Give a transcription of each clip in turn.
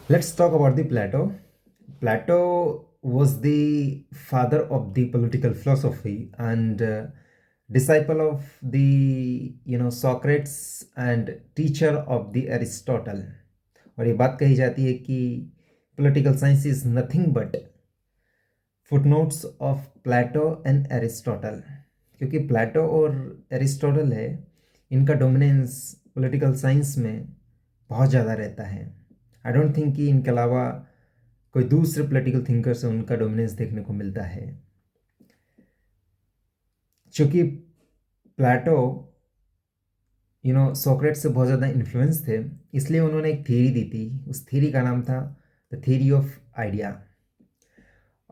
Let's talk about the Plato. Plato was the father of the political philosophy and disciple of the Socrates and teacher of the Aristotle. और ये बात कही जाती है कि political science is nothing but footnotes of Plato and Aristotle. क्योंकि प्लेटो और Aristotle है, इनका डोमिनेंस पॉलिटिकल साइंस में बहुत ज़्यादा रहता है। आई डोंट थिंक कि इनके अलावा कोई दूसरे पॉलिटिकल थिंकर से उनका डोमिनेंस देखने को मिलता है। चूँकि प्लेटो सोक्रेट से बहुत ज़्यादा इन्फ्लुएंस थे, इसलिए उन्होंने एक थ्योरी दी थी। उस थ्योरी का नाम था द थ्योरी ऑफ आइडिया।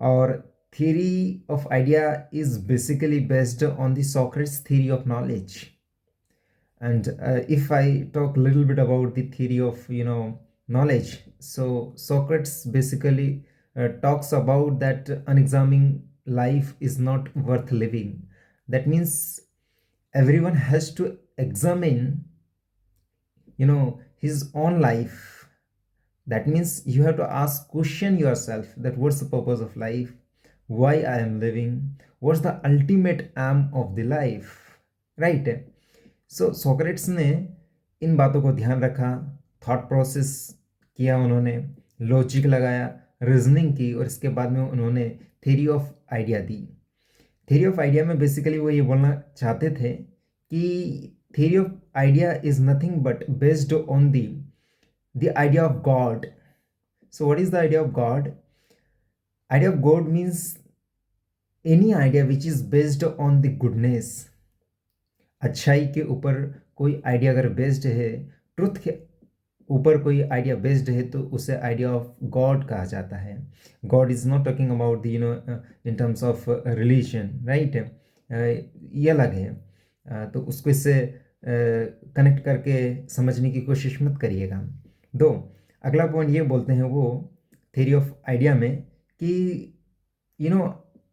और theory of idea is basically based on the Socrates theory of knowledge. And if I talk a little bit about the theory of knowledge, so Socrates basically talks about that unexamined life is not worth living. That means everyone has to examine his own life. That means you have to question yourself that what's the purpose of life, why I am living, what's the ultimate aim of the life, right? So Socrates ने इन बातों को ध्यान रखा, thought process किया, उन्होंने logic लगाया, reasoning की, और इसके बाद में उन्होंने theory of idea the. Theory of idea में बेसिकली वो ये बोलना चाहते थे कि theory of idea is nothing but based on the idea of God. So what is the idea of God? Idea of God means any idea which is based on the goodness. अच्छाई के ऊपर कोई idea अगर based है, truth के ऊपर कोई idea based है, तो उसे आइडिया ऑफ गॉड कहा जाता है। God is not talking about the in terms of religion, right? ये अलग है। तो उसको इससे कनेक्ट करके समझने की कोशिश मत करिएगा। दो अगला पॉइंट ये बोलते हैं वो थ्योरी ऑफ आइडिया में कि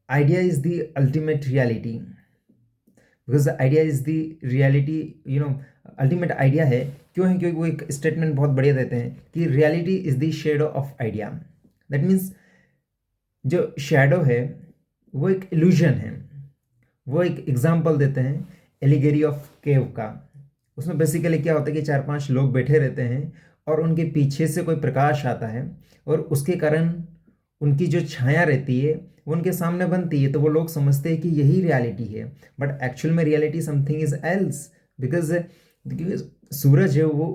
idea is the ultimate reality, because idea is the reality, ultimate idea है। क्यों है? क्योंकि वो एक स्टेटमेंट बहुत बढ़िया देते हैं कि reality is the shadow of idea. That means जो शेडो है वो एक इल्यूजन है। वो एक एग्जाम्पल देते हैं एलिगेरी ऑफ केव का। उसमें बेसिकली क्या होता है कि 4-5 लोग बैठे रहते हैं और उनके पीछे से कोई प्रकाश आता है और उसके कारण उनकी जो छाया रहती है वो उनके सामने बनती है, तो वो लोग समझते हैं कि यही रियलिटी है। बट एक्चुअल में reality something is else, because सूरज है वो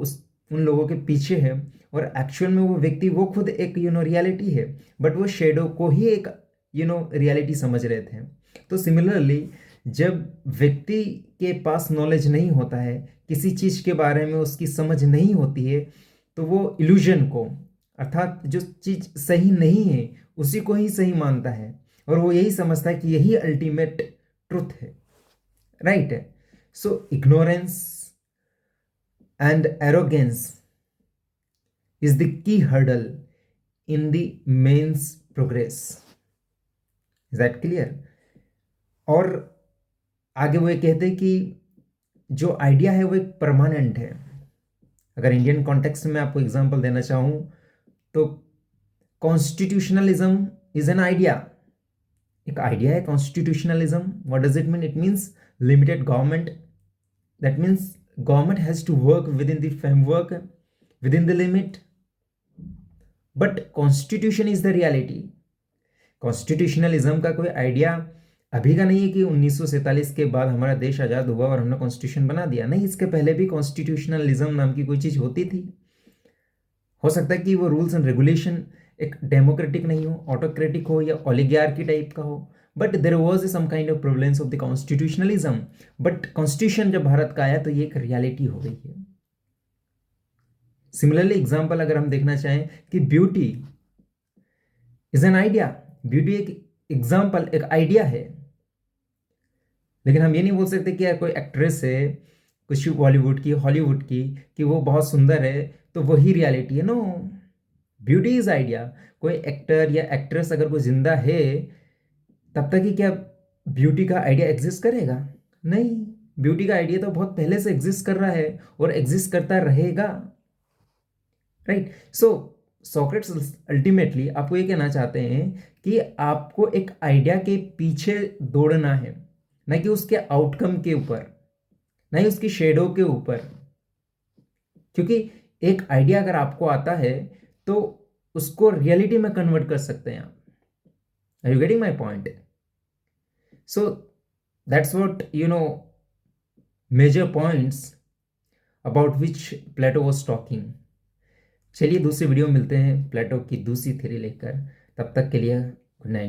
उन लोगों के पीछे है और एक्चुअल में वो व्यक्ति वो खुद एक रियलिटी है, बट वो शेडो को ही एक रियलिटी समझ रहे थे। तो सिमिलरली जब व्यक्ति के पास नॉलेज नहीं होता है, किसी चीज़ के बारे में उसकी समझ नहीं होती है, तो वो इल्यूजन को, अर्थात जो चीज़ सही नहीं है उसी को ही सही मानता है और वो यही समझता है कि यही अल्टीमेट ट्रुथ है, right? So ignorance and arrogance is the key hurdle in the man's progress. Is that clear? और आगे वो ये कहते हैं कि जो आइडिया है वो एक परमानेंट है। अगर इंडियन कॉन्टेक्स्ट में आपको एग्जांपल देना चाहूँ तो कॉन्स्टिट्यूशनलिज्म इज एन आइडिया। एक आइडिया है constitutionalism. What does it mean? It means limited government. That means government has to work within the framework, within the limit, but constitution is the reality. Constitutionalism का कोई idea अभी का नहीं है कि 1947 के बाद हमारा देश आज़ाद हुआ और हमने कॉन्स्टिट्यूशन बना दिया। नहीं, इसके पहले भी कॉन्स्टिट्यूशनलिज्म नाम की कोई चीज़ होती थी। हो सकता है कि वो रूल्स एंड रेगुलेशन एक डेमोक्रेटिक नहीं हो, ऑटोक्रेटिक हो या ओलिगार्की टाइप का हो, but there was some kind of prevalence of the constitutionalism. But constitution जब भारत का आया तो ये एक रियलिटी हो गई है। सिमिलरली एग्जाम्पल अगर हम देखना चाहें कि beauty is an idea. Beauty एक एग्जाम्पल, एक आइडिया है, लेकिन हम ये नहीं बोल सकते कि यार कोई एक्ट्रेस है कुछ बॉलीवुड की, हॉलीवुड की, कि वो बहुत सुंदर है तो वही रियलिटी है। No, beauty is idea. कोई एक्टर या एक्ट्रेस अगर कोई जिंदा है तब तक ही क्या ब्यूटी का आइडिया एग्जिस्ट करेगा? नहीं, ब्यूटी का आइडिया तो बहुत पहले से एग्जिस्ट कर रहा है और एग्जिस्ट करता रहेगा, राइट? सो सोक्रेट्स अल्टीमेटली आपको ये कहना चाहते हैं कि आपको एक आइडिया के पीछे दौड़ना है, ना कि उसके आउटकम के ऊपर, ना ही उसकी शेडो के ऊपर। क्योंकि एक आइडिया अगर आपको आता है तो उसको रियलिटी में कन्वर्ट कर सकते हैं आप। Are you getting my point? So that's what major points about which Plato was talking. चलिए दूसरी वीडियो में मिलते हैं प्लेटो की दूसरी थ्योरी लेकर। तब तक के लिए गुड नाइट।